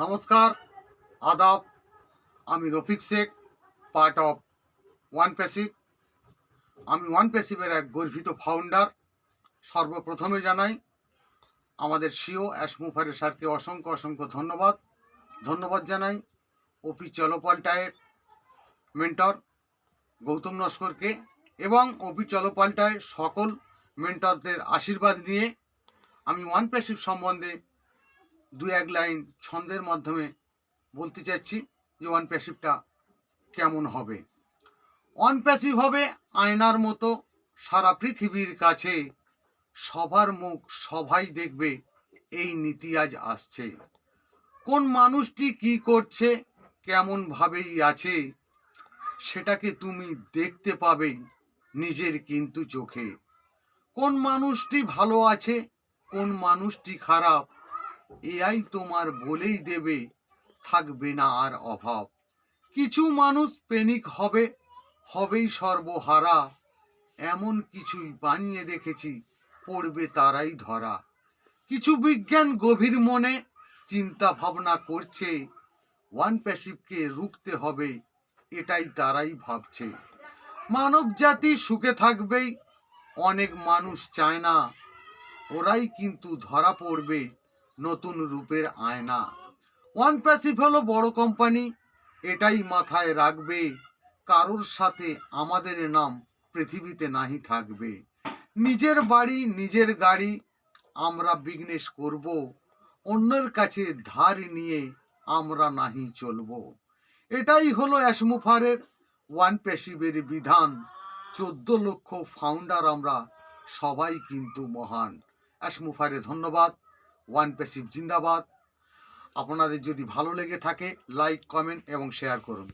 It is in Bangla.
নমস্কার, আদাব। আমি Rafiq Sheikh, part of one passive. আমি ওয়ান প্যাসিভের এক গর্বিত ফাউন্ডার। সর্বপ্রথমে জানাই আমাদের সিও অ্যাশমুফারের স্যারকে অসংখ্য অসংখ্য ধন্যবাদ জানাই ওপি চলোপাল্টায়ের মেন্টর গৌতম নস্করকে এবং ওপি চলোপাল্টায় সকল মেন্টরদের আশীর্বাদ নিয়ে আমি ওয়ান প্যাসিভ সম্বন্ধে দু এক লাইন ছন্দের মাধ্যমে বলতে চাচ্ছি যে ওয়ান প্যাসিভটা কেমন হবে। ওয়ান প্যাসিভ হবে আয়নার মতো সারা পৃথিবীর কাছে, সবার মুখ সবাই দেখবে, এই নীতি আজ আসছে। কোন মানুষটি কি করছে, কেমন ভাবেই আছে, সেটাকে তুমি দেখতে পাবে নিজের কিন্তু চোখে। কোন মানুষটি ভালো আছে, কোন মানুষটি খারাপ, এআই তোমার বলেই দেবে, থাকবে না আর অভাব। কিছু মানুষ প্যানিক হবেই সর্বহারা, এমন কিছুই বানিয়ে রেখেছি, পড়বে তারাই ধরা। কিছু বিজ্ঞান গভীর মনে চিন্তা ভাবনা করছে, ওয়ান প্যাসিভকে রুখতে হবে, এটাই তারাই ভাবছে। মানব জাতি সুখে থাকবেই, অনেক মানুষ চায় না, ওরাই কিন্তু ধরা পড়বে নতুন রূপের আয়না। ওয়ান প্যাসিভ হলো বড় কোম্পানি, এটাই মাথায় রাখবে, কারোর সাথে আমাদের নাম পৃথিবীতে নাহি থাকবে। নিজের বাড়ি নিজের গাড়ি আমরা বিজনেস করব, অন্যের কাছে ধার নিয়ে আমরা নাহি চলবো। এটাই হলো অ্যাশমুফারের ওয়ান প্যাসিভের বিধান। 14 লক্ষ ফাউন্ডার আমরা সবাই কিন্তু মহান। অ্যাশমুফারে ধন্যবাদ। ওয়ান প্যাসিভ জিন্দাবাদ। আপনাদের যদি ভালো লেগে থাকে লাইক, কমেন্ট এবং শেয়ার করুন।